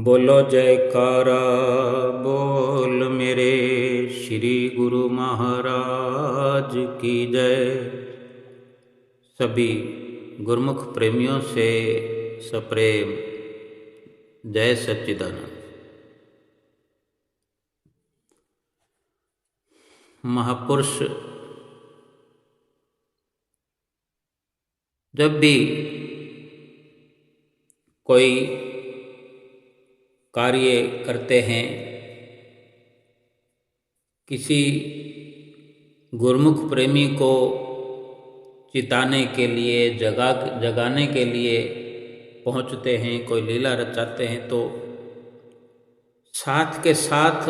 बोलो जयकारा बोल मेरे श्री गुरु महाराज की जय। सभी गुरुमुख प्रेमियों से सप्रेम जय सच्चिदानंद। महापुरुष जब भी कोई कार्य करते हैं, किसी गुरुमुख प्रेमी को चिताने के लिए जगाने के लिए पहुंचते हैं, कोई लीला रचाते हैं, तो साथ के साथ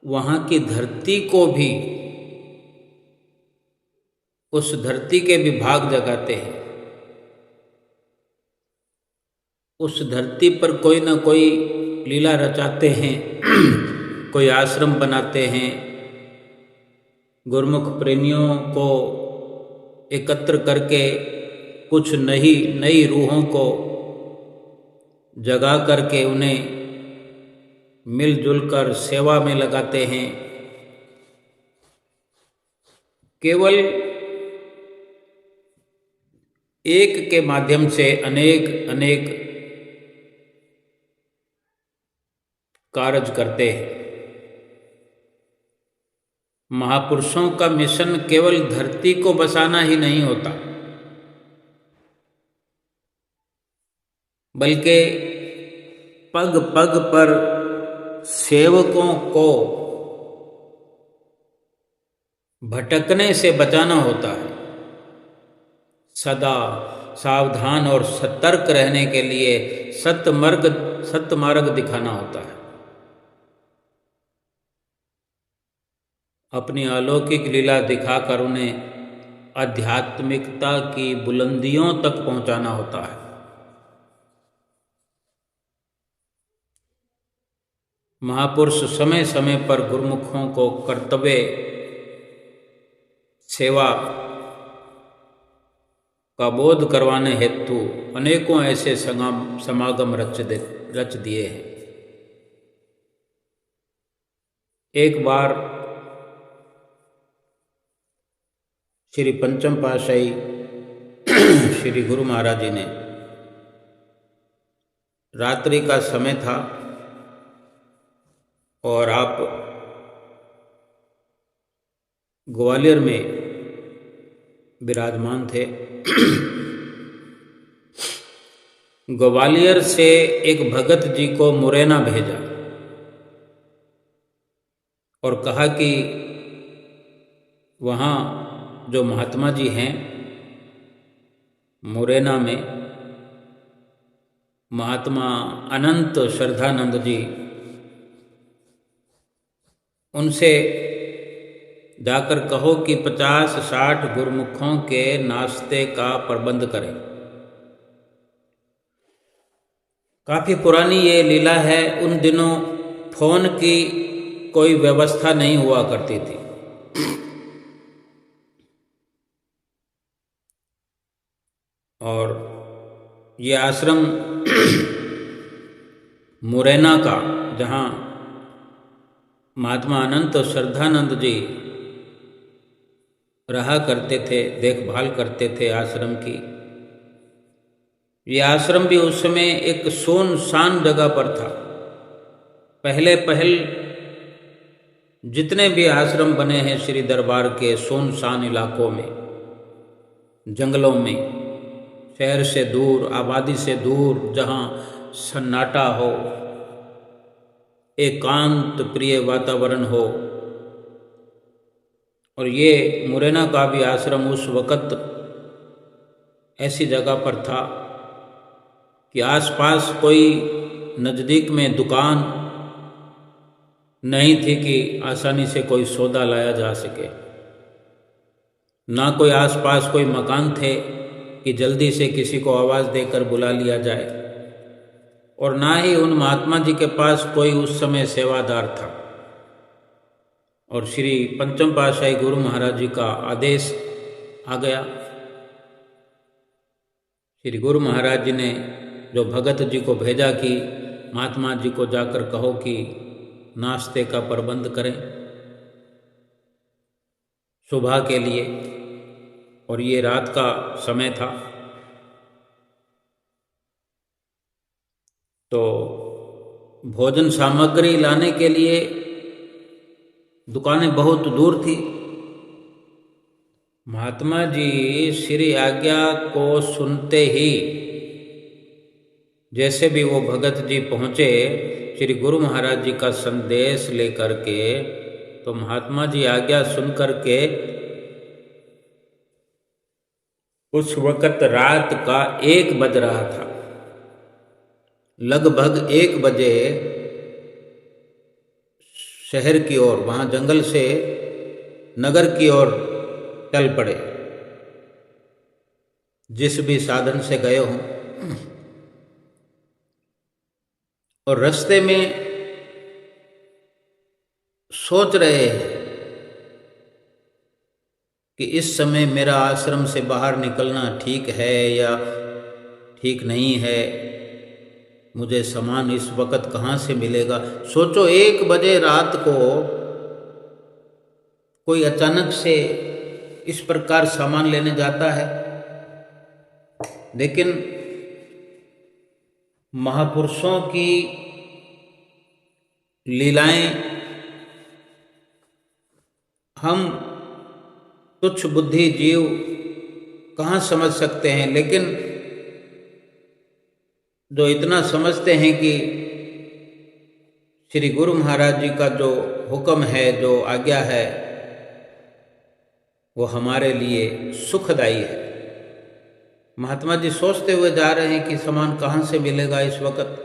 वहाँ की धरती को भी, उस धरती के भी भाग जगाते हैं। उस धरती पर कोई ना कोई लीला रचाते हैं, कोई आश्रम बनाते हैं, गुरुमुख प्रेमियों को एकत्र करके कुछ नई रूहों को जगा करके उन्हें मिलजुल कर सेवा में लगाते हैं। केवल एक के माध्यम से अनेक कार्य करते हैं। महापुरुषों का मिशन केवल धरती को बसाना ही नहीं होता, बल्कि पग पग पर सेवकों को भटकने से बचाना होता है। सदा सावधान और सतर्क रहने के लिए सत्य मार्ग दिखाना होता है। अपनी अलौकिक लीला दिखाकर उन्हें आध्यात्मिकता की बुलंदियों तक पहुंचाना होता है। महापुरुष समय समय पर गुरुमुखों को कर्तव्य सेवा का बोध करवाने हेतु अनेकों ऐसे समागम रच दिए हैं। एक बार श्री पंचम पातशाही श्री गुरु महाराज जी ने, रात्रि का समय था और आप ग्वालियर में विराजमान थे। ग्वालियर से एक भगत जी को मुरैना भेजा और कहा कि वहाँ जो महात्मा जी हैं मुरैना में, महात्मा अनंत श्रद्धानंद जी, उनसे जाकर कहो कि 50-60 गुरुमुखों के नाश्ते का प्रबंध करें। काफ़ी पुरानी ये लीला है। उन दिनों फोन की कोई व्यवस्था नहीं हुआ करती थी। और ये आश्रम मुरैना का, जहाँ महात्मा अनंत श्रद्धानंद जी रहा करते थे, देखभाल करते थे आश्रम की, ये आश्रम भी उस समय एक सुनसान जगह पर था। पहल जितने भी आश्रम बने हैं श्री दरबार के सुनसान इलाकों में, जंगलों में, शहर से दूर, आबादी से दूर, जहाँ सन्नाटा हो, एकांत प्रिय वातावरण हो। और ये मुरैना का भी आश्रम उस वक़्त ऐसी जगह पर था कि आसपास कोई नज़दीक में दुकान नहीं थी कि आसानी से कोई सौदा लाया जा सके, ना कोई आसपास कोई मकान थे कि जल्दी से किसी को आवाज़ देकर बुला लिया जाए, और ना ही उन महात्मा जी के पास कोई उस समय सेवादार था। और श्री पंचम पातशाही गुरु महाराज जी का आदेश आ गया। श्री गुरु महाराज जी ने जो भगत जी को भेजा कि महात्मा जी को जाकर कहो कि नाश्ते का प्रबंध करें सुबह के लिए, और ये रात का समय था। तो भोजन सामग्री लाने के लिए दुकानें बहुत दूर थी। महात्मा जी श्री आज्ञा को सुनते ही जैसे भी वो भगत जी पहुँचे श्री गुरु महाराज जी का संदेश लेकर के, तो महात्मा जी आज्ञा सुन कर के उस वक़्त रात का 1 बज रहा था। लगभग 1 बजे शहर की ओर, वहाँ जंगल से नगर की ओर चल पड़े, जिस भी साधन से गए हों। और रास्ते में सोच रहे हैं कि इस समय मेरा आश्रम से बाहर निकलना ठीक है या ठीक नहीं है, मुझे सामान इस वक्त कहाँ से मिलेगा। सोचो 1 बजे रात को कोई अचानक से इस प्रकार सामान लेने जाता है। लेकिन महापुरुषों की लीलाएं हम तुच्छ बुद्धि जीव कहाँ समझ सकते हैं, लेकिन जो इतना समझते हैं कि श्री गुरु महाराज जी का जो हुक्म है, जो आज्ञा है, वो हमारे लिए सुखदायी है। महात्मा जी सोचते हुए जा रहे हैं कि सामान कहाँ से मिलेगा इस वक्त।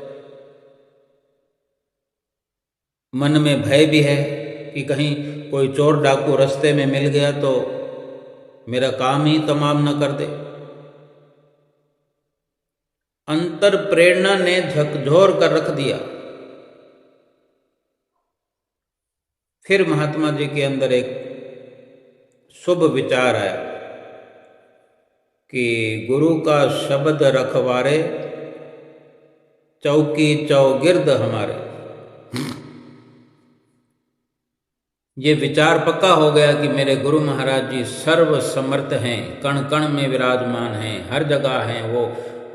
मन में भय भी है कि कहीं कोई चोर डाकू रास्ते में मिल गया तो मेरा काम ही तमाम न कर दे। अंतर प्रेरणा ने झकझोर कर रख दिया। फिर महात्मा जी के अंदर एक शुभ विचार आया कि गुरु का शब्द रखवारे, चौकी चौगिर्द हमारे। ये विचार पक्का हो गया कि मेरे गुरु महाराज जी सर्व समर्थ हैं, कण कण में विराजमान हैं, हर जगह हैं वो।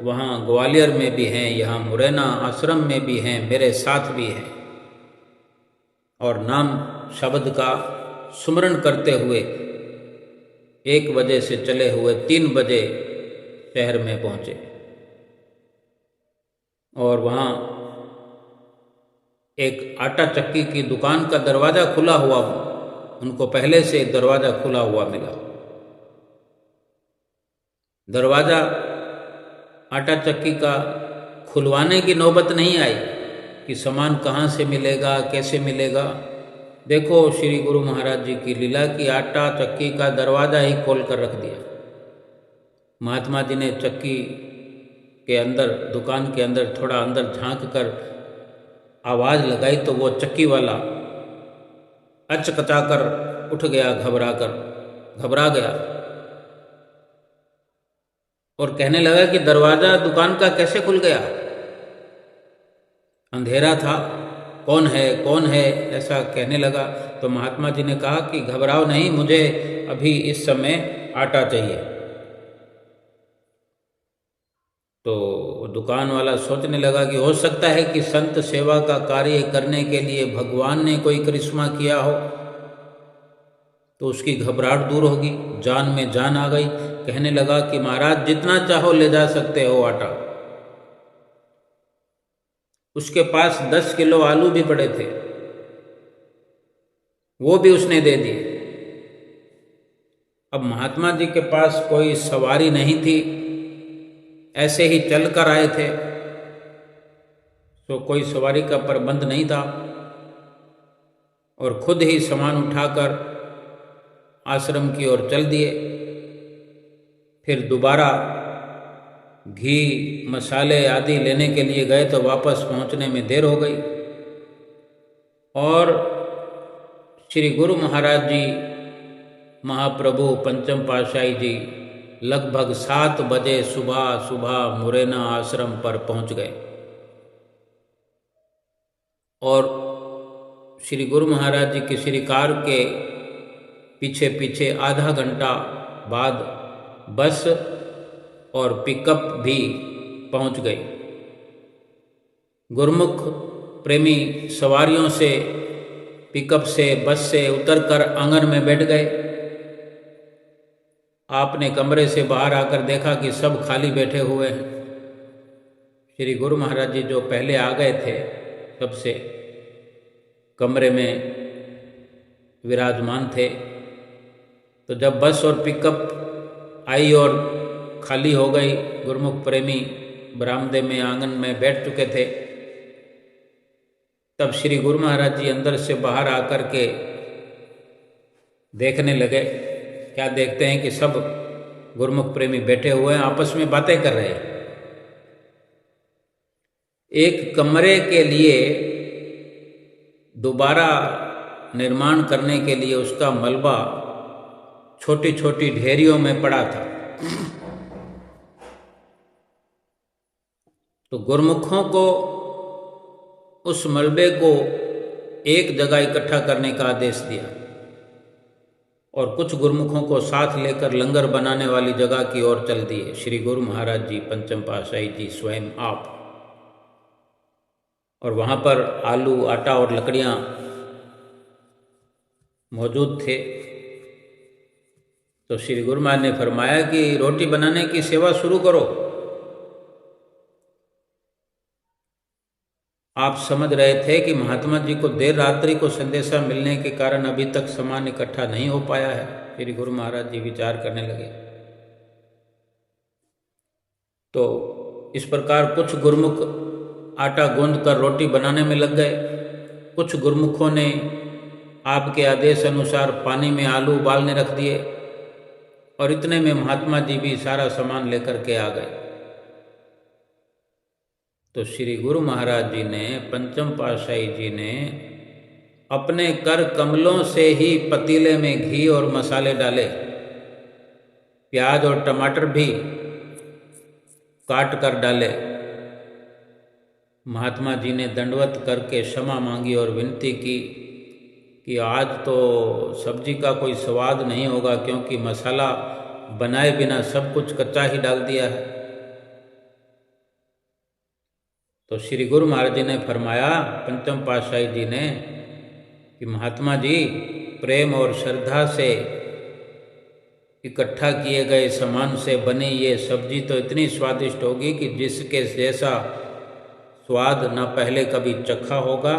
वहाँ ग्वालियर में भी हैं, यहाँ मुरैना आश्रम में भी हैं, मेरे साथ भी हैं। और नाम शब्द का सुमरण करते हुए 1 बजे से चले हुए 3 बजे शहर में पहुँचे। और वहाँ एक आटा चक्की की दुकान का दरवाज़ा खुला हुआ, उनको पहले से दरवाज़ा खुला हुआ मिला। दरवाज़ा आटा चक्की का खुलवाने की नौबत नहीं आई कि सामान कहाँ से मिलेगा, कैसे मिलेगा। देखो श्री गुरु महाराज जी की लीला की आटा चक्की का दरवाज़ा ही खोल कर रख दिया। महात्मा जी ने चक्की के अंदर, दुकान के अंदर थोड़ा अंदर झांक कर आवाज़ लगाई तो वो चक्की वाला अचकचा कर उठ गया, घबरा गया और कहने लगा कि दरवाज़ा दुकान का कैसे खुल गया, अंधेरा था, कौन है, ऐसा कहने लगा। तो महात्मा जी ने कहा कि घबराओ नहीं, मुझे अभी इस समय आटा चाहिए। तो दुकान वाला सोचने लगा कि हो सकता है कि संत सेवा का कार्य करने के लिए भगवान ने कोई करिश्मा किया हो, तो उसकी घबराहट दूर होगी, जान में जान आ गई। कहने लगा कि महाराज जितना चाहो ले जा सकते हो आटा। उसके पास 10 किलो आलू भी पड़े थे, वो भी उसने दे दिए। अब महात्मा जी के पास कोई सवारी नहीं थी, ऐसे ही चल कर आए थे, तो कोई सवारी का प्रबंध नहीं था और खुद ही सामान उठाकर आश्रम की ओर चल दिए। फिर दोबारा घी मसाले आदि लेने के लिए गए तो वापस पहुंचने में देर हो गई। और श्री गुरु महाराज जी महाप्रभु पंचम पातशाही जी लगभग 7 बजे सुबह मुरैना आश्रम पर पहुंच गए। और श्री गुरु महाराज जी की श्री कार के पीछे पीछे आधा घंटा बाद बस और पिकअप भी पहुंच गई। गुरुमुख प्रेमी सवारियों से पिकअप से बस से उतरकर आंगन में बैठ गए। आपने कमरे से बाहर आकर देखा कि सब खाली बैठे हुए हैं। श्री गुरु महाराज जी जो पहले आ गए थे सबसे कमरे में विराजमान थे। तो जब बस और पिकअप आई और खाली हो गई, गुरुमुख प्रेमी बरामदे में आंगन में बैठ चुके थे, तब श्री गुरु महाराज जी अंदर से बाहर आकर के देखने लगे। क्या देखते हैं कि सब गुरुमुख प्रेमी बैठे हुए हैं, आपस में बातें कर रहे हैं। एक कमरे के लिए दोबारा निर्माण करने के लिए उसका मलबा छोटी छोटी ढेरियों में पड़ा था। तो गुरुमुखों को उस मलबे को एक जगह इकट्ठा करने का आदेश दिया और कुछ गुरुमुखों को साथ लेकर लंगर बनाने वाली जगह की ओर चल दिए। श्री गुरु महाराज जी, पंचम पातशाही जी स्वयं आप, और वहाँ पर आलू, आटा और लकड़ियाँ मौजूद थे। तो श्री गुरु महाराज ने फरमाया कि रोटी बनाने की सेवा शुरू करो। आप समझ रहे थे कि महात्मा जी को देर रात्रि को संदेशा मिलने के कारण अभी तक सामान इकट्ठा नहीं हो पाया है। श्री गुरु महाराज जी विचार करने लगे। तो इस प्रकार कुछ गुरुमुख आटा गूंद कर रोटी बनाने में लग गए। कुछ गुरुमुखों ने आपके आदेश अनुसार पानी में आलू उबालने रख दिए और इतने में महात्मा जी भी सारा सामान लेकर के आ गए। तो श्री गुरु महाराज जी ने, पंचम पातशाही जी ने अपने कर कमलों से ही पतीले में घी और मसाले डाले, प्याज और टमाटर भी काट कर डाले। महात्मा जी ने दंडवत करके क्षमा मांगी और विनती की कि आज तो सब्जी का कोई स्वाद नहीं होगा, क्योंकि मसाला बनाए बिना सब कुछ कच्चा ही डाल दिया है। तो श्री गुरु महाराज जी ने फरमाया, पंचम पातशाही जी ने, कि महात्मा जी, प्रेम और श्रद्धा से इकट्ठा किए गए सामान से बनी ये सब्जी तो इतनी स्वादिष्ट होगी कि जिसके जैसा स्वाद न पहले कभी चखा होगा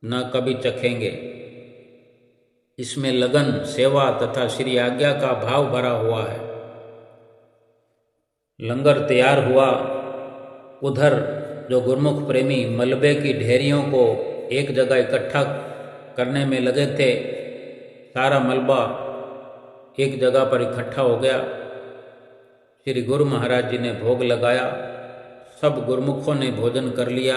न कभी चखेंगे। इसमें लगन, सेवा तथा श्री आज्ञा का भाव भरा हुआ है। लंगर तैयार हुआ। उधर जो गुरुमुख प्रेमी मलबे की ढेरियों को एक जगह इकट्ठा करने में लगे थे, सारा मलबा एक जगह पर इकट्ठा हो गया। श्री गुरु महाराज जी ने भोग लगाया। सब गुरुमुखों ने भोजन कर लिया।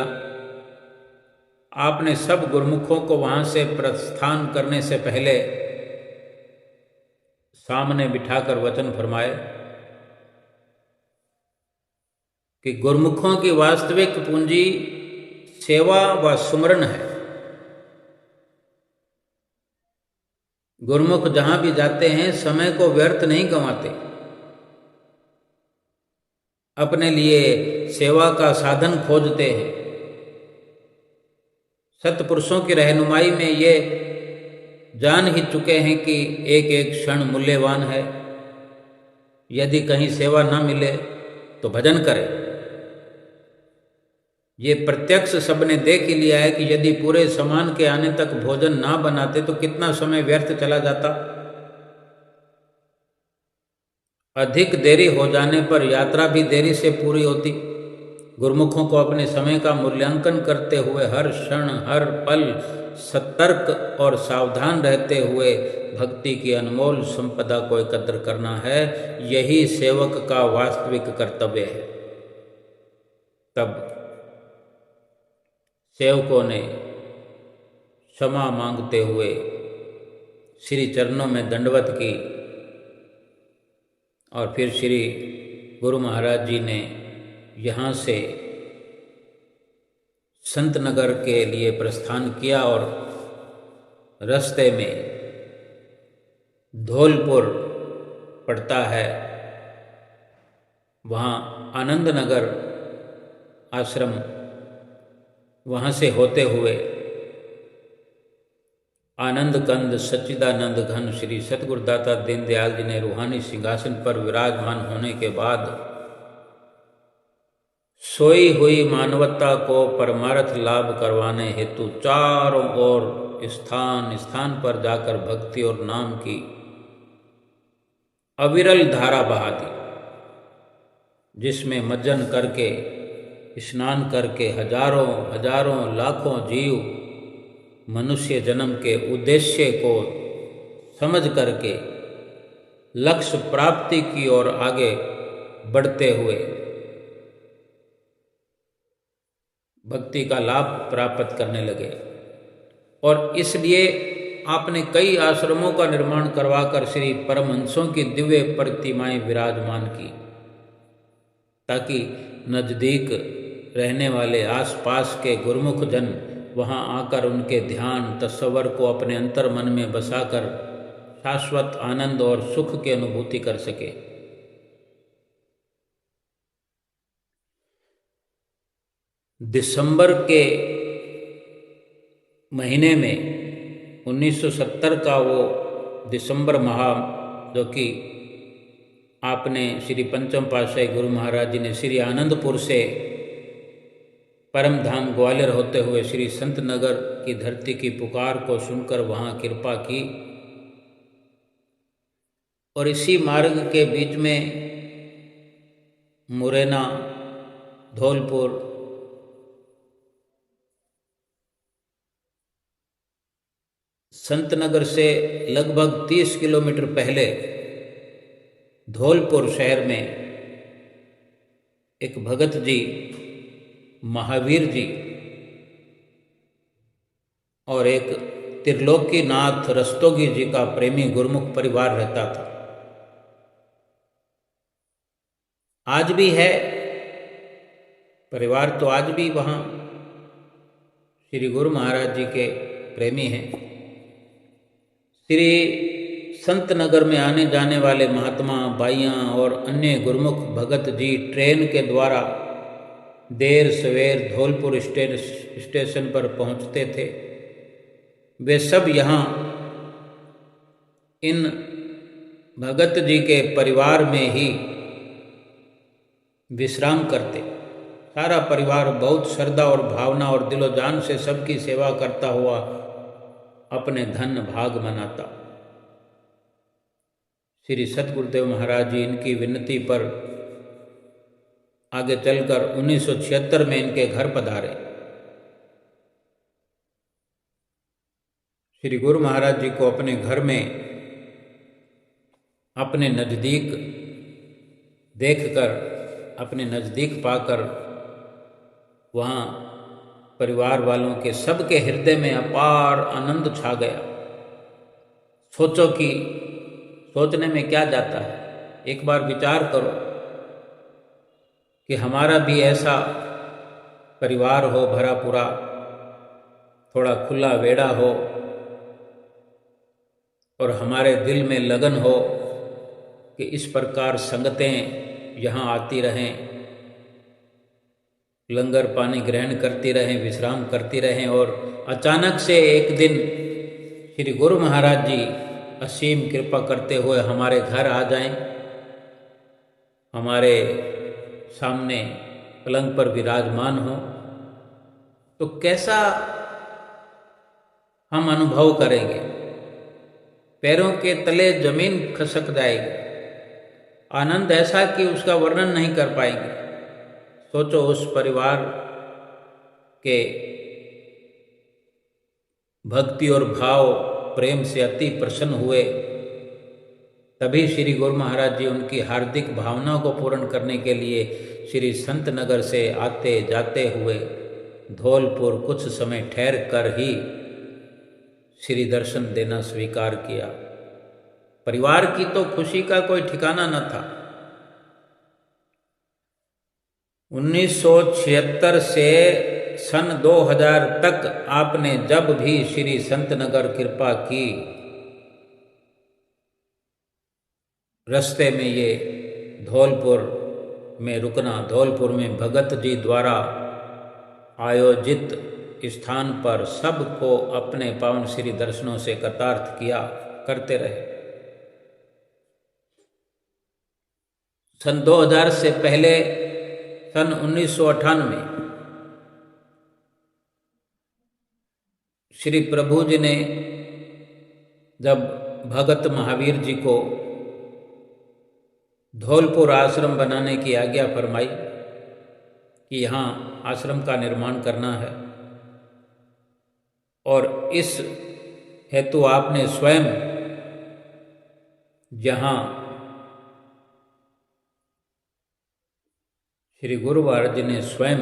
आपने सब गुरुमुखों को वहाँ से प्रस्थान करने से पहले सामने बिठाकर वचन फरमाए कि गुरुमुखों की वास्तविक पूंजी सेवा व सुमरन है। गुरुमुख जहाँ भी जाते हैं समय को व्यर्थ नहीं गंवाते, अपने लिए सेवा का साधन खोजते हैं। सत्पुरुषों की रहनुमाई में ये जान ही चुके हैं कि एक एक क्षण मूल्यवान है। यदि कहीं सेवा न मिले तो भजन करें। ये प्रत्यक्ष सबने देख ही लिया है कि यदि पूरे सामान के आने तक भोजन ना बनाते तो कितना समय व्यर्थ चला जाता। अधिक देरी हो जाने पर यात्रा भी देरी से पूरी होती। गुरुमुखों को अपने समय का मूल्यांकन करते हुए हर क्षण हर पल सतर्क और सावधान रहते हुए भक्ति की अनमोल संपदा को एकत्र करना है। यही सेवक का वास्तविक कर्तव्य है। तब सेवकों ने क्षमा मांगते हुए श्री चरणों में दंडवत की और फिर श्री गुरु महाराज जी ने यहाँ से संत नगर के लिए प्रस्थान किया और रास्ते में धौलपुर पड़ता है, वहाँ आनंद नगर आश्रम, वहाँ से होते हुए आनंद कंद सच्चिदानंद घन श्री सतगुरुदाता दीनदयाल जी ने रूहानी सिंहासन पर विराजमान होने के बाद सोई हुई मानवता को परमार्थ लाभ करवाने हेतु चारों ओर स्थान स्थान पर जाकर भक्ति और नाम की अविरल धारा बहा दी, जिसमें मज्जन करके स्नान करके हजारों हजारों लाखों जीव मनुष्य जन्म के उद्देश्य को समझ करके लक्ष्य प्राप्ति की ओर आगे बढ़ते हुए भक्ति का लाभ प्राप्त करने लगे। और इसलिए आपने कई आश्रमों का निर्माण करवाकर श्री परमहंसों की दिव्य प्रतिमाएं विराजमान की, ताकि नज़दीक रहने वाले आसपास के गुरुमुख जन वहाँ आकर उनके ध्यान तस्वर को अपने अंतर मन में बसाकर शाश्वत आनंद और सुख की अनुभूति कर सके। दिसंबर के महीने में 1970 का वो दिसंबर माह, जो कि आपने श्री पंचम पातशाही गुरु महाराज जी ने श्री आनंदपुर से परम धाम ग्वालियर होते हुए श्री संत नगर की धरती की पुकार को सुनकर वहाँ कृपा की। और इसी मार्ग के बीच में मुरैना, धौलपुर, संत नगर से लगभग 30 किलोमीटर पहले धौलपुर शहर में एक भगत जी, महावीर जी और एक त्रिलोकीनाथ रस्तोगी जी का प्रेमी गुरुमुख परिवार रहता था। आज भी है परिवार, तो आज भी वहाँ श्री गुरु महाराज जी के प्रेमी हैं। श्री संत नगर में आने जाने वाले महात्मा, बाइयाँ और अन्य गुरुमुख भगत जी ट्रेन के द्वारा देर सवेर धौलपुर स्टेशन पर पहुंचते थे। वे सब यहाँ इन भगत जी के परिवार में ही विश्राम करते। सारा परिवार बहुत श्रद्धा और भावना और दिलो जान से सबकी सेवा करता हुआ अपने धन भाग मनाता। श्री सतगुरुदेव महाराज जी इनकी विनती पर आगे चलकर 1976 में इनके घर पधारे। श्री गुरु महाराज जी को अपने घर में अपने नज़दीक देखकर, अपने नज़दीक पाकर वहाँ परिवार वालों के सबके हृदय में अपार आनंद छा गया। सोचो कि सोचने में क्या जाता है, एक बार विचार करो कि हमारा भी ऐसा परिवार हो, भरा पूरा, थोड़ा खुला वेड़ा हो और हमारे दिल में लगन हो कि इस प्रकार संगतें यहाँ आती रहें, लंगर पानी ग्रहण करती रहें, विश्राम करती रहें, और अचानक से एक दिन श्री गुरु महाराज जी असीम कृपा करते हुए हमारे घर आ जाएं, हमारे सामने पलंग पर विराजमान हो, तो कैसा हम अनुभव करेंगे। पैरों के तले जमीन खसक जाएगी। आनंद ऐसा कि उसका वर्णन नहीं कर पाएंगे। सोचो, उस परिवार के भक्ति और भाव प्रेम से अति प्रसन्न हुए। तभी श्री गुरु महाराज जी उनकी हार्दिक भावना को पूर्ण करने के लिए श्री संत नगर से आते जाते हुए धौलपुर कुछ समय ठहर कर ही श्री दर्शन देना स्वीकार किया। परिवार की तो खुशी का कोई ठिकाना न था। 1976 से सन 2000 तक आपने जब भी श्री संतनगर कृपा की, रास्ते में ये धौलपुर में रुकना, धौलपुर में भगत जी द्वारा आयोजित स्थान पर सबको अपने पावन श्री दर्शनों से कृतार्थ किया करते रहे। सन 2000 से पहले सन 1998 श्री प्रभु जी ने जब भगत महावीर जी को धौलपुर आश्रम बनाने की आज्ञा फरमाई कि यहाँ आश्रम का निर्माण करना है, और इस हेतु आपने स्वयं जहाँ श्री गुरु महाराज जी ने स्वयं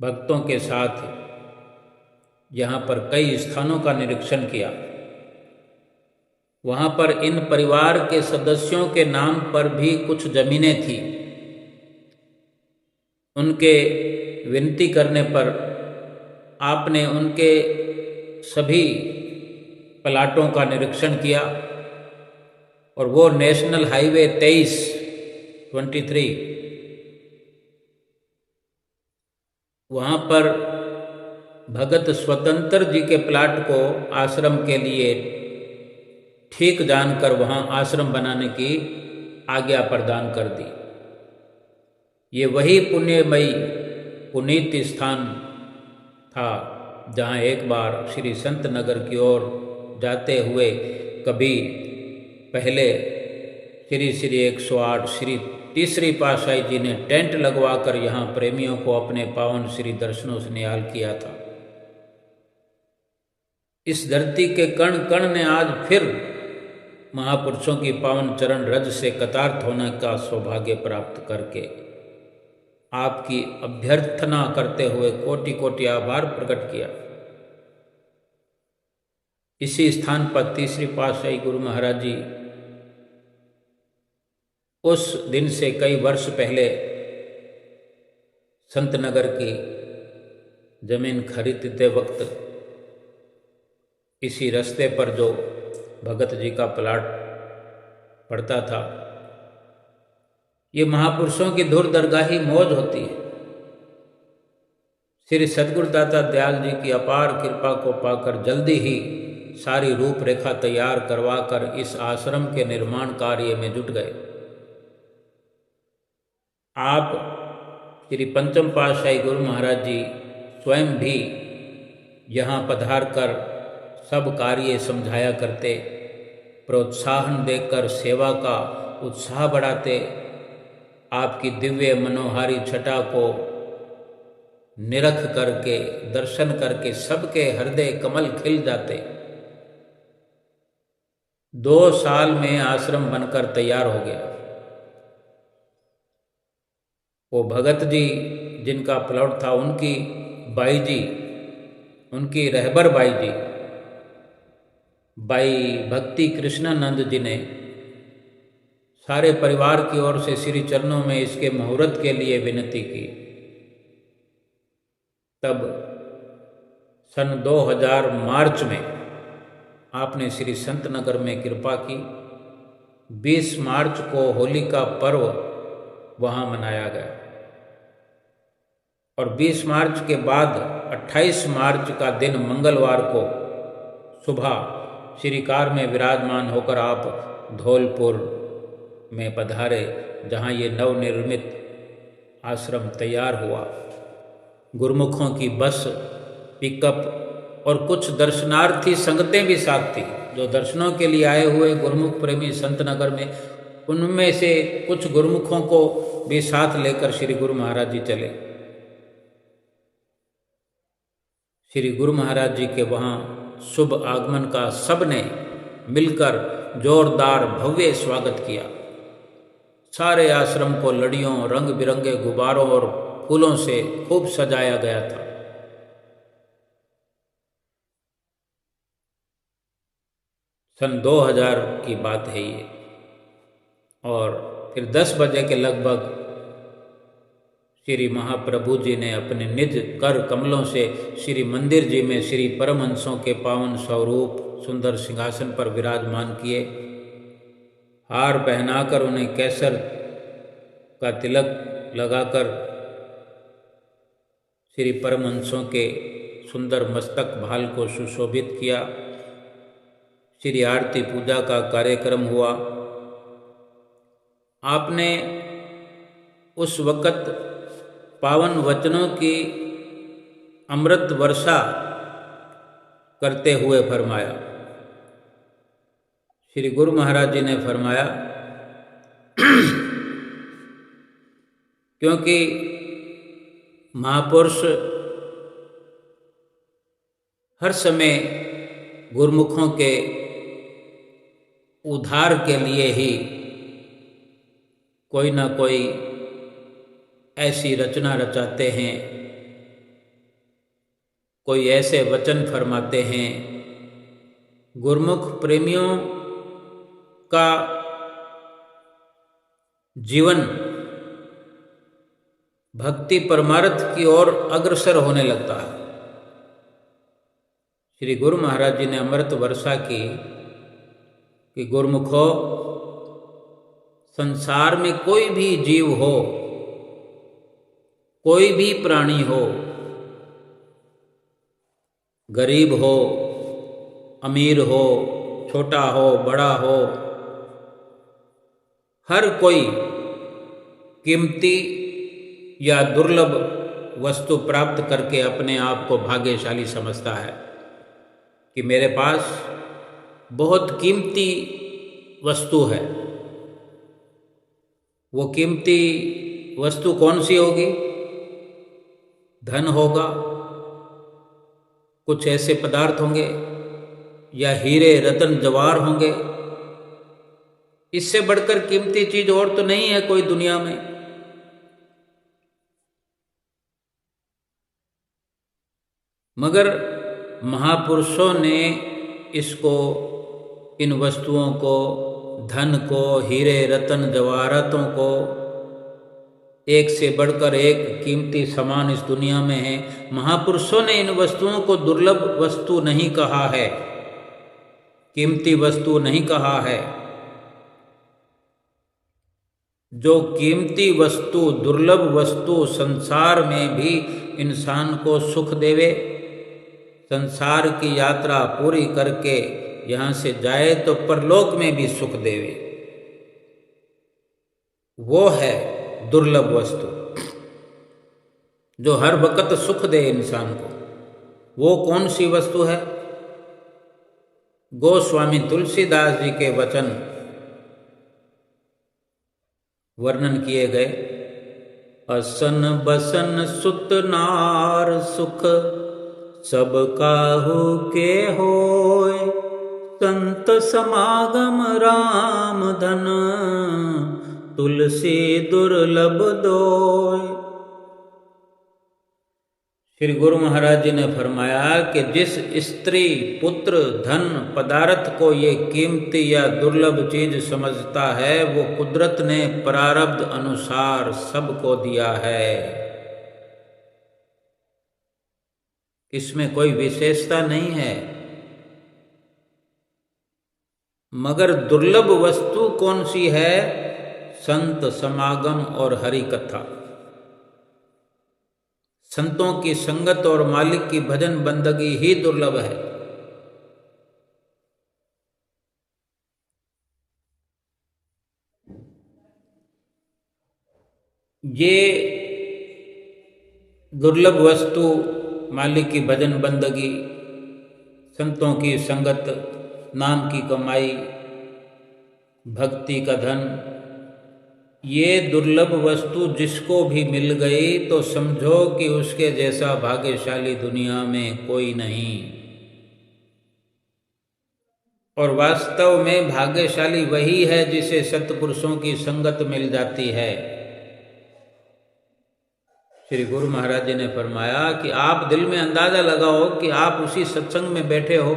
भक्तों के साथ यहाँ पर कई स्थानों का निरीक्षण किया, वहाँ पर इन परिवार के सदस्यों के नाम पर भी कुछ जमीनें थी। उनके विनती करने पर आपने उनके सभी प्लाटों का निरीक्षण किया, और वो नेशनल हाईवे 23 वहाँ पर भगत स्वतंत्र जी के प्लाट को आश्रम के लिए ठीक जानकर वहाँ आश्रम बनाने की आज्ञा प्रदान कर दी। ये वही पुण्यमयी पुनीत स्थान था जहाँ एक बार श्री संत नगर की ओर जाते हुए कभी पहले श्री श्री 108 श्री तीसरी पातशाही जी ने टेंट लगवाकर यहाँ प्रेमियों को अपने पावन श्री दर्शनों से निहाल किया था। इस धरती के कण कण ने आज फिर महापुरुषों की पावन चरण रज से कृतार्थ होने का सौभाग्य प्राप्त करके आपकी अभ्यर्थना करते हुए कोटि कोटि आभार प्रकट किया। इसी स्थान पर तीसरी पातशाही गुरु महाराज जी उस दिन से कई वर्ष पहले संतनगर की जमीन खरीदते वक्त इसी रास्ते पर जो भगत जी का प्लाट पड़ता था, ये महापुरुषों की धुर दरगाही मौज होती है। श्री सद्गुरुदाता दयाल जी की अपार कृपा को पाकर जल्दी ही सारी रूपरेखा तैयार करवाकर इस आश्रम के निर्माण कार्य में जुट गए। आप श्री पंचम पातशाही गुरु महाराज जी स्वयं भी यहाँ पधार कर सब कार्य समझाया करते, प्रोत्साहन देकर सेवा का उत्साह बढ़ाते, आपकी दिव्य मनोहारी छटा को निरख करके दर्शन करके सबके हृदय कमल खिल जाते। 2 साल में आश्रम बनकर तैयार हो गया। वो भगत जी जिनका प्लॉट था, उनकी बाई जी, उनकी रहबर बाई जी, बाई भक्ति कृष्णानंद जी ने सारे परिवार की ओर से श्री चरणों में इसके मुहूर्त के लिए विनती की। तब सन 2000 मार्च में आपने श्री संतनगर में कृपा की। 20 मार्च को होली का पर्व वहाँ मनाया गया, और 20 मार्च के बाद 28 मार्च का दिन मंगलवार को सुबह श्री कार में विराजमान होकर आप धौलपुर में पधारे, जहाँ ये नवनिर्मित आश्रम तैयार हुआ। गुरुमुखों की बस, पिकअप और कुछ दर्शनार्थी संगतें भी साथ थी, जो दर्शनों के लिए आए हुए गुरुमुख प्रेमी संतनगर में, उनमें से कुछ गुरुमुखों को भी साथ लेकर श्री गुरु महाराज जी चले। श्री गुरु महाराज जी के वहाँ शुभ आगमन का सबने मिलकर जोरदार भव्य स्वागत किया। सारे आश्रम को लड़ियों, रंग बिरंगे गुब्बारों और फूलों से खूब सजाया गया था। सन 2000 की बात है ये। और फिर 10 बजे के लगभग श्री महाप्रभु जी ने अपने निज कर कमलों से श्री मंदिर जी में श्री परमहंसों के पावन स्वरूप सुंदर सिंहासन पर विराजमान किए। हार पहनाकर उन्हें केसर का तिलक लगाकर श्री परमहंसों के सुंदर मस्तक भाल को सुशोभित किया। श्री आरती पूजा का कार्यक्रम हुआ। आपने उस वक़्त पावन वचनों की अमृत वर्षा करते हुए फरमाया। श्री गुरु महाराज जी ने फरमाया क्योंकि महापुरुष हर समय गुरुमुखों के उद्धार के लिए ही कोई ना कोई ऐसी रचना रचाते हैं, कोई ऐसे वचन फरमाते हैं। गुरुमुख प्रेमियों का जीवन भक्ति परमार्थ की ओर अग्रसर होने लगता है। श्री गुरु महाराज जी ने अमृत वर्षा की कि गुरुमुखो, संसार में कोई भी जीव हो, कोई भी प्राणी हो, गरीब हो, अमीर हो, छोटा हो, बड़ा हो, हर कोई कीमती या दुर्लभ वस्तु प्राप्त करके अपने आप को भाग्यशाली समझता है कि मेरे पास बहुत कीमती वस्तु है। वो कीमती वस्तु कौन सी होगी? धन होगा, कुछ ऐसे पदार्थ होंगे, या हीरे रतन जवाहर होंगे। इससे बढ़कर कीमती चीज और तो नहीं है कोई दुनिया में। मगर महापुरुषों ने इसको, इन वस्तुओं को, धन को, हीरे रतन जवाहरातों को, एक से बढ़कर एक कीमती सामान इस दुनिया में है। महापुरुषों ने इन वस्तुओं को दुर्लभ वस्तु नहीं कहा है, कीमती वस्तु नहीं कहा है। जो कीमती वस्तु, दुर्लभ वस्तु संसार में भी इंसान को सुख देवे, संसार की यात्रा पूरी करके यहाँ से जाए तो परलोक में भी सुख देवे, वो है दुर्लभ वस्तु जो हर वक्त सुख दे इंसान को। वो कौन सी वस्तु है? गोस्वामी तुलसीदास जी के वचन वर्णन किए गए। असन बसन सुत नार सुख, सब काहू के होय, संत समागम राम धन, तुलसी दुर्लभ दोय। श्री गुरु महाराज जी ने फरमाया कि जिस स्त्री, पुत्र, धन, पदार्थ को ये कीमती या दुर्लभ चीज समझता है, वो कुदरत ने प्रारब्ध अनुसार सबको दिया है। इसमें कोई विशेषता नहीं है। मगर दुर्लभ वस्तु कौन सी है? संत समागम और हरि कथा। संतों की संगत और मालिक की भजन बंदगी ही दुर्लभ है। ये दुर्लभ वस्तु, मालिक की भजन बंदगी, संतों की संगत, नाम की कमाई, भक्ति का धन, ये दुर्लभ वस्तु जिसको भी मिल गई तो समझो कि उसके जैसा भाग्यशाली दुनिया में कोई नहीं। और वास्तव में भाग्यशाली वही है जिसे सत्पुरुषों की संगत मिल जाती है। श्री गुरु महाराज जी ने फरमाया कि आप दिल में अंदाजा लगाओ कि आप उसी सत्संग में बैठे हो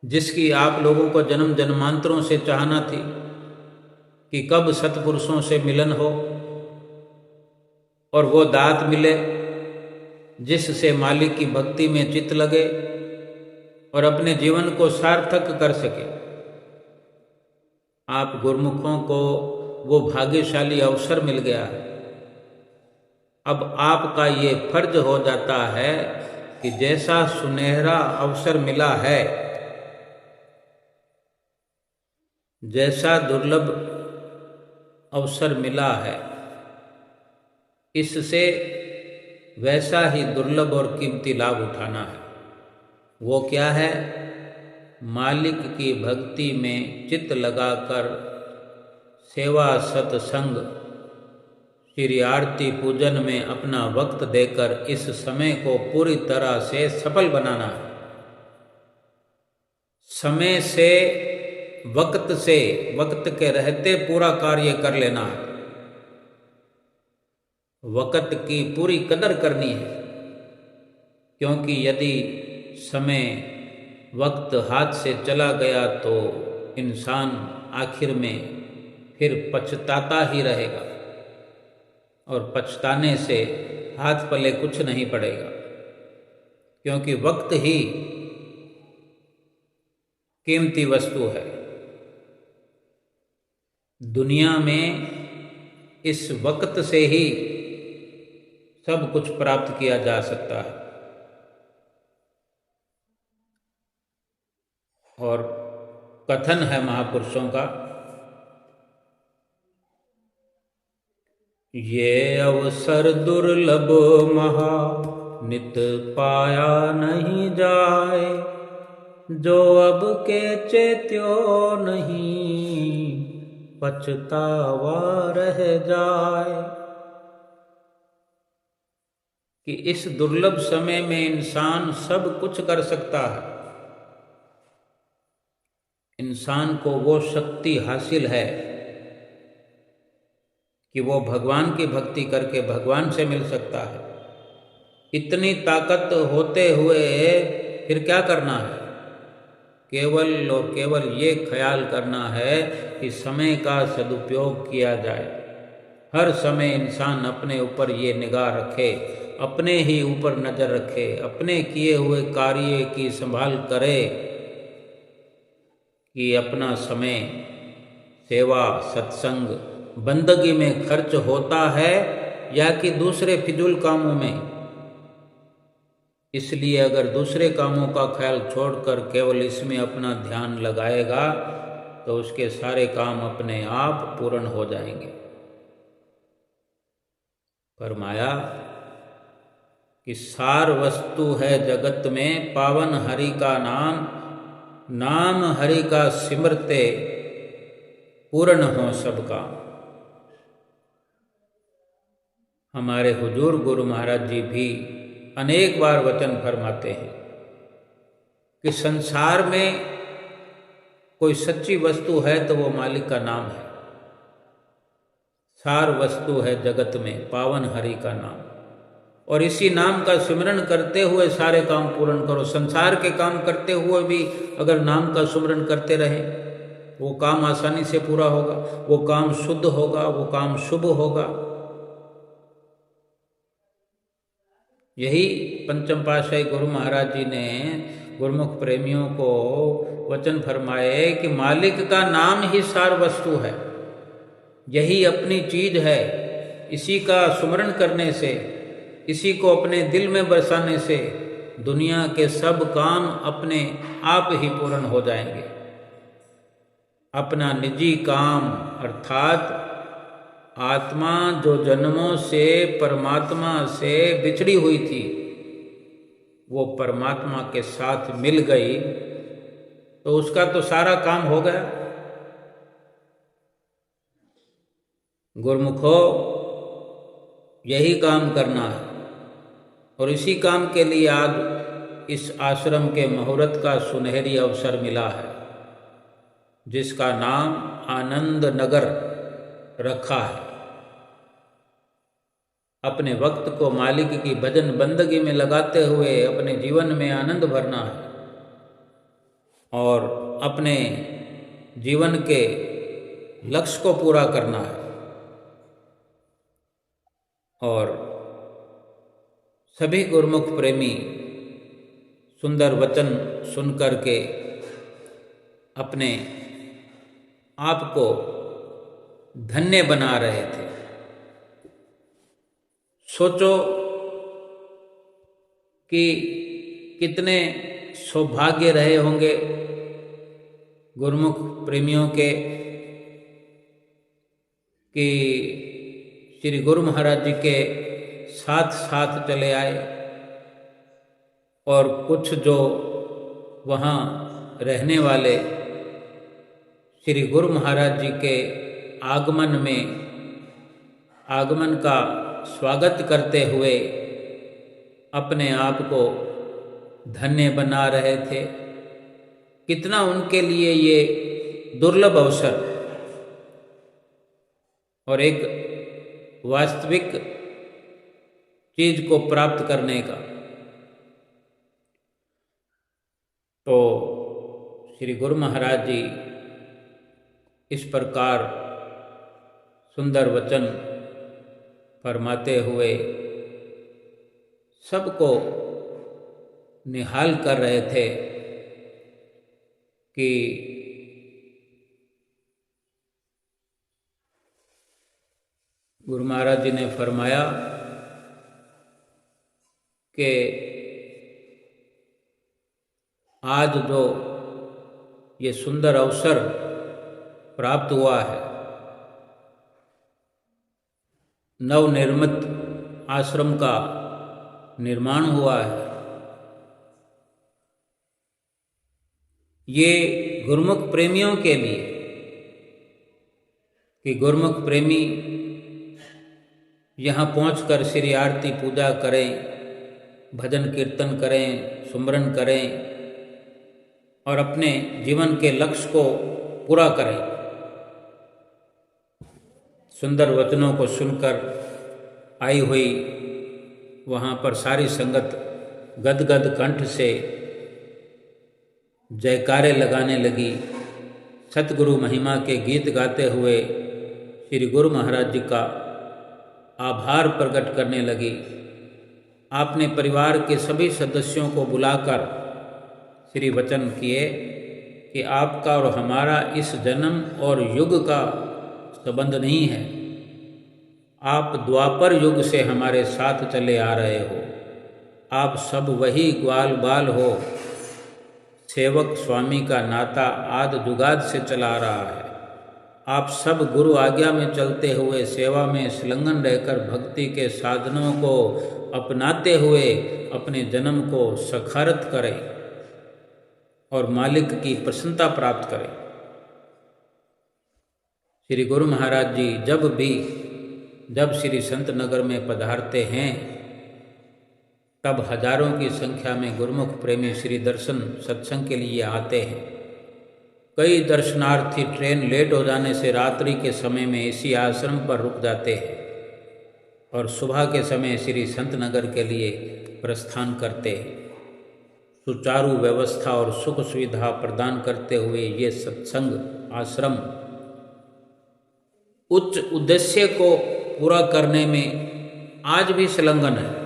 जिसकी आप लोगों को जन्म जन्मांतरों से चाहना थी कि कब सत्पुरुषों से मिलन हो। और वो दात मिले जिससे मालिक की भक्ति में चित्त लगे और अपने जीवन को सार्थक कर सके। आप गुरुमुखों को वो भाग्यशाली अवसर मिल गया है। अब आपका ये फर्ज हो जाता है कि जैसा सुनहरा अवसर मिला है, जैसा दुर्लभ अवसर मिला है, इससे वैसा ही दुर्लभ और कीमती लाभ उठाना है। वो क्या है? मालिक की भक्ति में चित्त लगाकर सेवा, सत्संग, श्री आरती पूजन में अपना वक्त देकर इस समय को पूरी तरह से सफल बनाना है। समय से, वक्त के रहते पूरा कार्य कर लेना है। वक्त की पूरी कदर करनी है, क्योंकि यदि समय, वक्त हाथ से चला गया तो इंसान आखिर में फिर पछताता ही रहेगा और पछताने से हाथ पल्ले कुछ नहीं पड़ेगा, क्योंकि वक्त ही कीमती वस्तु है। दुनिया में इस वक्त से ही सब कुछ प्राप्त किया जा सकता है। और कथन है महापुरुषों का, ये अवसर दुर्लभ महा नित पाया नहीं जाए, जो अब के चेत्यो नहीं पछतावा रह जाए। कि इस दुर्लभ समय में इंसान सब कुछ कर सकता है। इंसान को वो शक्ति हासिल है कि वो भगवान की भक्ति करके भगवान से मिल सकता है। इतनी ताकत होते हुए फिर क्या करना है? केवल और केवल ये ख्याल करना है कि समय का सदुपयोग किया जाए। हर समय इंसान अपने ऊपर ये निगाह रखे, अपने ही ऊपर नज़र रखे, अपने किए हुए कार्य की संभाल करे कि अपना समय सेवा, सत्संग, बंदगी में खर्च होता है या कि दूसरे फिजूल कामों में। इसलिए अगर दूसरे कामों का ख्याल छोड़कर केवल इसमें अपना ध्यान लगाएगा तो उसके सारे काम अपने आप पूर्ण हो जाएंगे। फरमाया कि सार वस्तु है जगत में पावन हरि का नाम, नाम हरि का सिमरते पूर्ण हो सब काम। हमारे हुजूर गुरु महाराज जी भी अनेक बार वचन फरमाते हैं कि संसार में कोई सच्ची वस्तु है तो वो मालिक का नाम है। सार वस्तु है जगत में पावन हरि का नाम, और इसी नाम का सिमरन करते हुए सारे काम पूर्ण करो। संसार के काम करते हुए भी अगर नाम का सिमरन करते रहें, वो काम आसानी से पूरा होगा, वो काम शुद्ध होगा, वो काम शुभ होगा। यही पंचम पातशाही गुरु महाराज जी ने गुरुमुख प्रेमियों को वचन फरमाए कि मालिक का नाम ही सार वस्तु है, यही अपनी चीज है। इसी का सुमरण करने से, इसी को अपने दिल में बसाने से दुनिया के सब काम अपने आप ही पूर्ण हो जाएंगे। अपना निजी काम अर्थात आत्मा जो जन्मों से परमात्मा से बिछड़ी हुई थी, वो परमात्मा के साथ मिल गई तो उसका तो सारा काम हो गया। गुरुमुखो, यही काम करना है, और इसी काम के लिए आज इस आश्रम के मुहूर्त का सुनहरी अवसर मिला है, जिसका नाम आनंद नगर रखा है। अपने वक्त को मालिक की भजन बंदगी में लगाते हुए अपने जीवन में आनंद भरना है और अपने जीवन के लक्ष्य को पूरा करना है। और सभी गुरुमुख प्रेमी सुंदर वचन सुनकर के अपने आप को धन्य बना रहे थे। सोचो कि कितने सौभाग्य रहे होंगे गुरुमुख प्रेमियों के कि श्री गुरु महाराज जी के साथ साथ चले आए और कुछ जो वहाँ रहने वाले श्री गुरु महाराज जी के आगमन का स्वागत करते हुए अपने आप को धन्य बना रहे थे। कितना उनके लिए ये दुर्लभ अवसर और एक वास्तविक चीज को प्राप्त करने का। तो श्री गुरु महाराज जी इस प्रकार सुंदर वचन फरमाते हुए सबको निहाल कर रहे थे कि गुरु महाराज जी ने फरमाया कि आज जो ये सुंदर अवसर प्राप्त हुआ है, नवनिर्मित आश्रम का निर्माण हुआ है, ये गुरुमुख प्रेमियों के लिए कि गुरुमुख प्रेमी यहाँ पहुंचकर श्री आरती पूजा करें, भजन कीर्तन करें, सुमरन करें और अपने जीवन के लक्ष्य को पूरा करें। सुंदर वचनों को सुनकर आई हुई वहाँ पर सारी संगत गदगद कंठ से जयकारे लगाने लगी। सतगुरु महिमा के गीत गाते हुए श्री गुरु महाराज जी का आभार प्रकट करने लगी। आपने परिवार के सभी सदस्यों को बुलाकर श्री वचन किए कि आपका और हमारा इस जन्म और युग का संबंध नहीं है। आप द्वापर युग से हमारे साथ चले आ रहे हो। आप सब वही ग्वाल बाल हो। सेवक स्वामी का नाता आदि जुगाद से चला रहा है। आप सब गुरु आज्ञा में चलते हुए सेवा में संलग्न रहकर भक्ति के साधनों को अपनाते हुए अपने जन्म को सखारत करें और मालिक की प्रसन्नता प्राप्त करें। श्री गुरु महाराज जी जब श्री संत नगर में पधारते हैं तब हजारों की संख्या में गुरुमुख प्रेमी श्री दर्शन सत्संग के लिए आते हैं। कई दर्शनार्थी ट्रेन लेट हो जाने से रात्रि के समय में इसी आश्रम पर रुक जाते हैं और सुबह के समय श्री संत नगर के लिए प्रस्थान करते हैं। सुचारू व्यवस्था और सुख सुविधा प्रदान करते हुए ये सत्संग आश्रम उच्च उद्देश्य को पूरा करने में आज भी संलग्न है।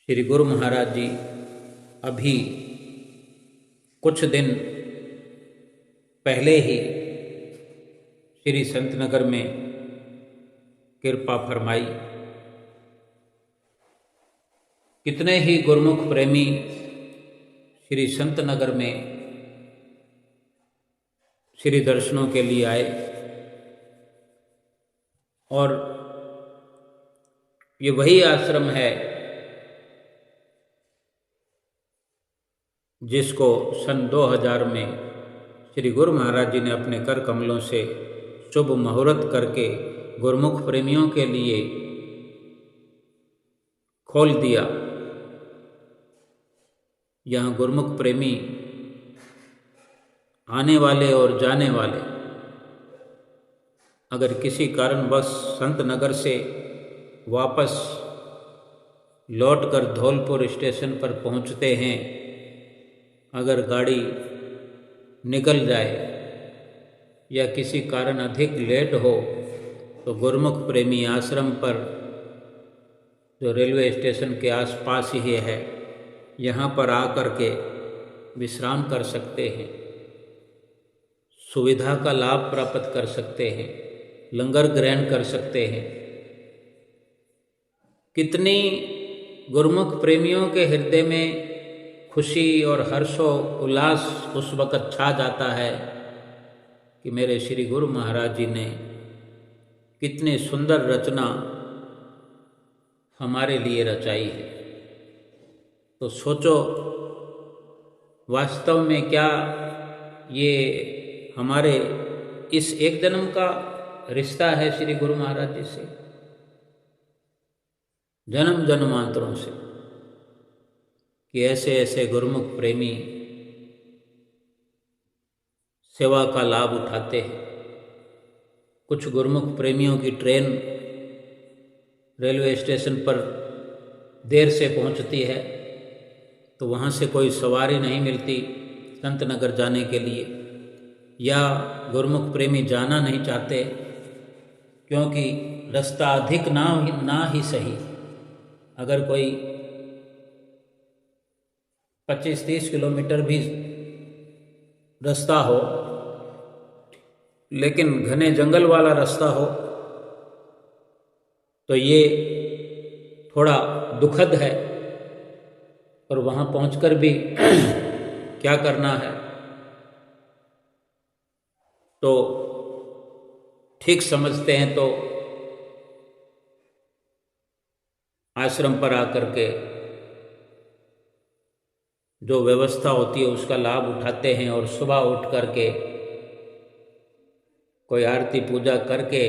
श्री गुरु महाराज जी अभी कुछ दिन पहले ही श्री संतनगर में कृपा फरमाई। कितने ही गुरुमुख प्रेमी श्री संतनगर में श्री दर्शनों के लिए आए और ये वही आश्रम है जिसको सन 2000 में श्री गुरु महाराज जी ने अपने कर कमलों से शुभ मुहूर्त करके गुरुमुख प्रेमियों के लिए खोल दिया। यहाँ गुरुमुख प्रेमी आने वाले और जाने वाले अगर किसी कारणवश संत नगर से वापस लौटकर धौलपुर स्टेशन पर पहुँचते हैं, अगर गाड़ी निकल जाए या किसी कारण अधिक लेट हो तो गुरुमुख प्रेमी आश्रम पर जो रेलवे स्टेशन के आसपास ही है, यहाँ पर आकर के विश्राम कर सकते हैं, सुविधा का लाभ प्राप्त कर सकते हैं, लंगर ग्रहण कर सकते हैं। कितनी गुरुमुख प्रेमियों के हृदय में खुशी और हर्षो उल्लास उस वक़्त छा जाता है कि मेरे श्री गुरु महाराज जी ने कितनी सुंदर रचना हमारे लिए रचाई है। तो सोचो, वास्तव में क्या ये हमारे इस एक जन्म का रिश्ता है श्री गुरु महाराज जी से, जन्म जन्मांतरों से, कि ऐसे ऐसे गुरुमुख प्रेमी सेवा का लाभ उठाते हैं। कुछ गुरुमुख प्रेमियों की ट्रेन रेलवे स्टेशन पर देर से पहुंचती है, तो वहाँ से कोई सवारी नहीं मिलती संत नगर जाने के लिए, या गुरुमुख प्रेमी जाना नहीं चाहते क्योंकि रास्ता अधिक ना ही सही। अगर कोई 25-30 किलोमीटर भी रास्ता हो, लेकिन घने जंगल वाला रास्ता हो, तो ये थोड़ा दुखद है। और वहाँ पहुंचकर भी क्या करना है, तो ठीक समझते हैं तो आश्रम पर आकर के जो व्यवस्था होती है उसका लाभ उठाते हैं, और सुबह उठ करके कोई आरती पूजा करके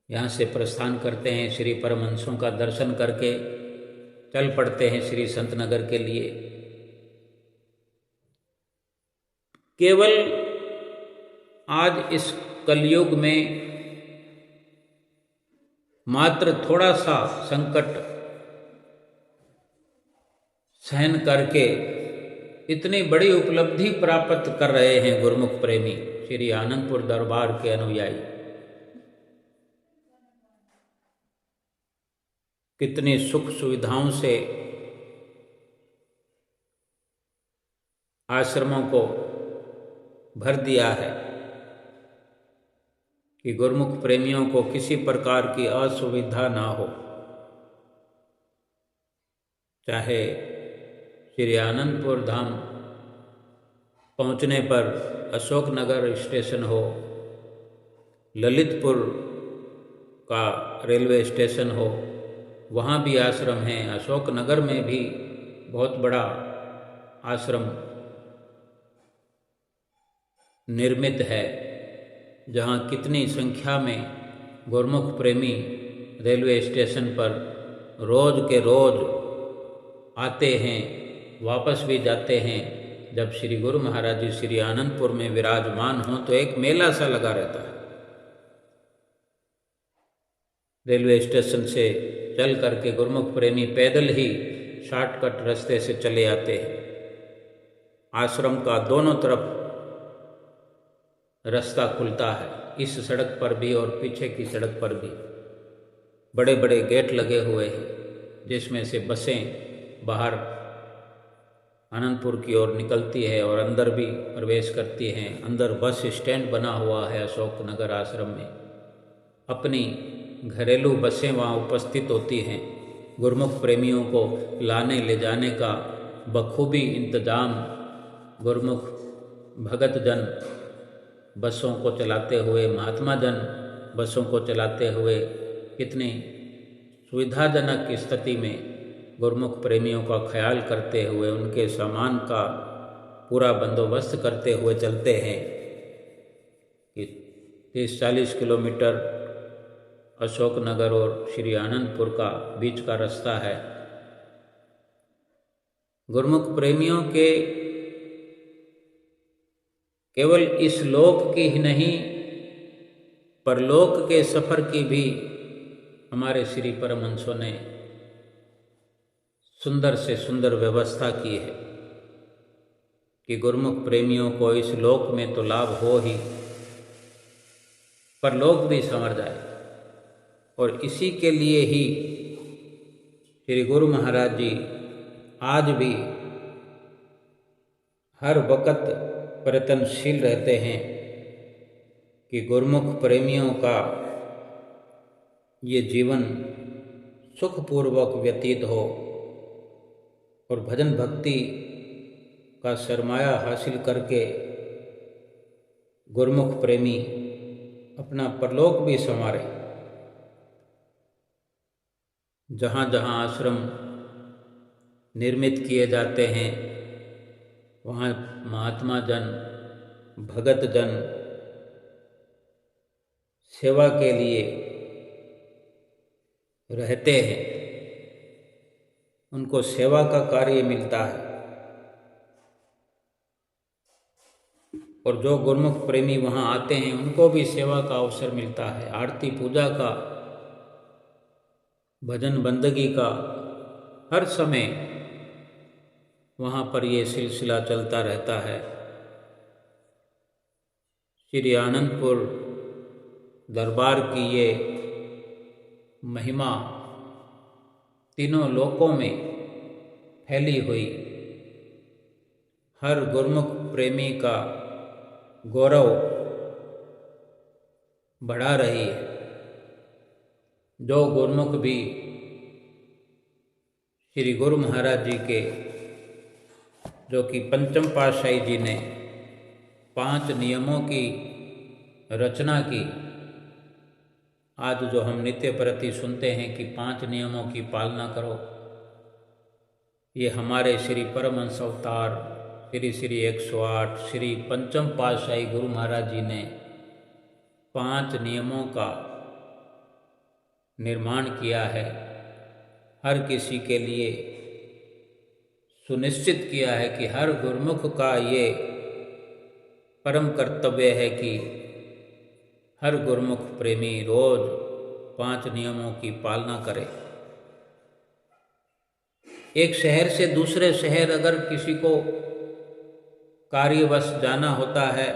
यहाँ से प्रस्थान करते हैं। श्री परमहंसों का दर्शन करके चल पड़ते हैं श्री संत नगर के लिए। केवल आज इस कलयुग में मात्र थोड़ा सा संकट सहन करके इतनी बड़ी उपलब्धि प्राप्त कर रहे हैं गुरुमुख प्रेमी श्री आनंदपुर दरबार के अनुयायी। कितनी सुख सुविधाओं से आश्रमों को भर दिया है कि गुरुमुख प्रेमियों को किसी प्रकार की असुविधा ना हो। चाहे श्री आनंदपुर धाम पहुँचने पर अशोकनगर स्टेशन हो, ललितपुर का रेलवे स्टेशन हो, वहाँ भी आश्रम हैं। अशोकनगर में भी बहुत बड़ा आश्रम निर्मित है, जहाँ कितनी संख्या में गुरुमुख प्रेमी रेलवे स्टेशन पर रोज़ के रोज़ आते हैं, वापस भी जाते हैं। जब श्री गुरु महाराज जी श्री आनंदपुर में विराजमान हों तो एक मेला सा लगा रहता है। रेलवे स्टेशन से चल करके गुरुमुख प्रेमी पैदल ही शॉर्टकट रास्ते से चले आते हैं। आश्रम का दोनों तरफ रास्ता खुलता है, इस सड़क पर भी और पीछे की सड़क पर भी बड़े बड़े गेट लगे हुए हैं, जिसमें से बसें बाहर आनंदपुर की ओर निकलती है और अंदर भी प्रवेश करती हैं। अंदर बस स्टैंड बना हुआ है अशोकनगर आश्रम में। अपनी घरेलू बसें वहाँ उपस्थित होती हैं। गुरुमुख प्रेमियों को लाने ले जाने का बखूबी इंतजाम गुरुमुख भगत जन बसों को चलाते हुए, महात्मा जन बसों को चलाते हुए कितनी सुविधाजनक स्थिति में गुरुमुख प्रेमियों का ख्याल करते हुए, उनके सामान का पूरा बंदोबस्त करते हुए चलते हैं कि 30-40 किलोमीटर अशोकनगर और श्री आनंदपुर का बीच का रास्ता है। गुरुमुख प्रेमियों के केवल इस लोक की ही नहीं, परलोक के सफर की भी हमारे श्री परमहंसों ने सुंदर से सुंदर व्यवस्था की है कि गुरुमुख प्रेमियों को इस लोक में तो लाभ हो ही, परलोक भी संवर जाए। और इसी के लिए ही श्री गुरु महाराज जी आज भी हर वक्त प्रयत्नशील रहते हैं कि गुरुमुख प्रेमियों का ये जीवन सुखपूर्वक व्यतीत हो और भजन भक्ति का सरमाया हासिल करके गुरुमुख प्रेमी अपना परलोक भी संवारे। जहाँ जहाँ आश्रम निर्मित किए जाते हैं वहाँ महात्मा जन, भगत जन सेवा के लिए रहते हैं, उनको सेवा का कार्य मिलता है। और जो गुरुमुख प्रेमी वहाँ आते हैं उनको भी सेवा का अवसर मिलता है, आरती पूजा का, भजन बंदगी का, हर समय वहाँ पर ये सिलसिला चलता रहता है। श्री आनंदपुर दरबार की ये महिमा तीनों लोकों में फैली हुई हर गुरुमुख प्रेमी का गौरव बढ़ा रही है। जो गुरुमुख भी श्री गुरु महाराज जी के, जो कि पंचम पातशाही जी ने 5 नियमों की रचना की, आज जो हम नित्य प्रति सुनते हैं कि 5 नियमों की पालना करो, ये हमारे श्री परमहंस अवतार श्री श्री 108 श्री पंचम पातशाही गुरु महाराज जी ने 5 नियमों का निर्माण किया है। हर किसी के लिए सुनिश्चित किया है कि हर गुरुमुख का ये परम कर्तव्य है कि हर गुरुमुख प्रेमी रोज 5 नियमों की पालना करे। एक शहर से दूसरे शहर अगर किसी को कार्यवश जाना होता है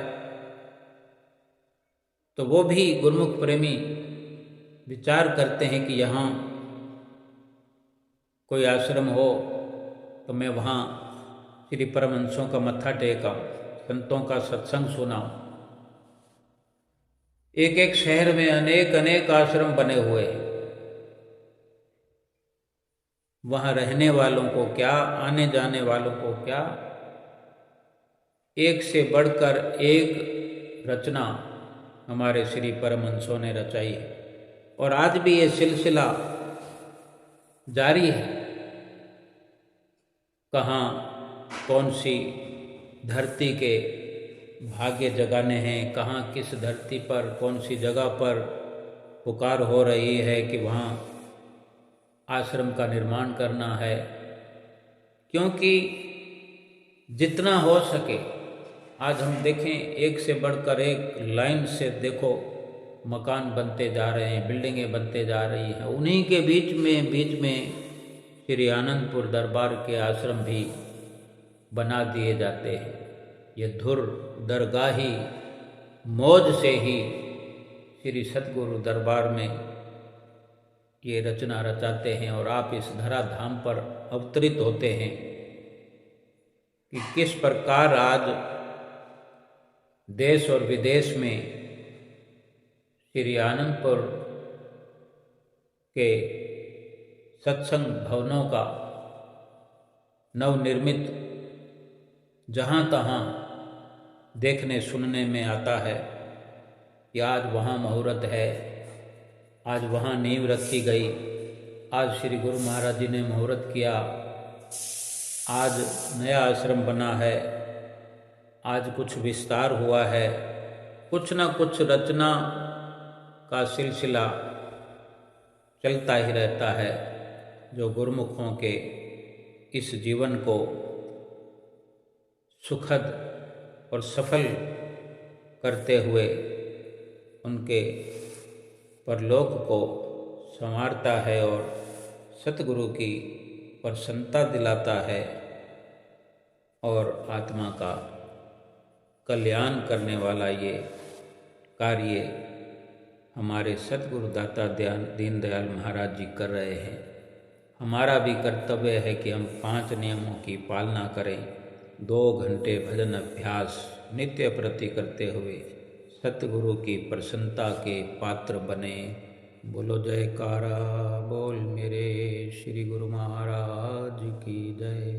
तो वो भी गुरुमुख प्रेमी विचार करते हैं कि यहाँ कोई आश्रम हो तो मैं वहाँ श्री परमहंसों का मत्था टेकाऊं, संतों का सत्संग सुनाऊं। एक एक शहर में अनेक अनेक आश्रम बने हुए हैं। वहाँ रहने वालों को क्या, आने जाने वालों को क्या, एक से बढ़कर एक रचना हमारे श्री परमहंसों ने रचाई है। और आज भी ये सिलसिला जारी है। कहाँ कौन सी धरती के भाग्य जगाने हैं, कहाँ किस धरती पर कौन सी जगह पर पुकार हो रही है कि वहाँ आश्रम का निर्माण करना है। क्योंकि जितना हो सके आज हम देखें, एक से बढ़कर एक लाइन से देखो मकान बनते जा रहे हैं, बिल्डिंगें बनते जा रही हैं। उन्हीं के बीच में श्री आनंदपुर दरबार के आश्रम भी बना दिए जाते हैं। ये धुर दरगाही मौज से ही श्री सतगुरु दरबार में ये रचना रचाते हैं और आप इस धरा धाम पर अवतरित होते हैं कि किस प्रकार आज देश और विदेश में श्री आनंदपुर के सत्संग भवनों का नवनिर्मित जहाँ तहाँ देखने सुनने में आता है कि आज वहाँ मुहूर्त है, आज वहाँ नींव रखी गई, आज श्री गुरु महाराज जी ने मुहूर्त किया, आज नया आश्रम बना है, आज कुछ विस्तार हुआ है। कुछ न कुछ रचना का सिलसिला चलता ही रहता है, जो गुरुमुखों के इस जीवन को सुखद और सफल करते हुए उनके परलोक को संवारता है और सतगुरु की प्रसन्नता दिलाता है और आत्मा का कल्याण करने वाला ये कार्य हमारे सतगुरु दाता दीनदयाल महाराज जी कर रहे हैं। हमारा भी कर्तव्य है कि हम 5 नियमों की पालना करें, 2 घंटे भजन अभ्यास नित्य प्रति करते हुए सतगुरु की प्रसन्नता के पात्र बने। बोलो जयकारा बोल मेरे श्री गुरु महाराज की जय।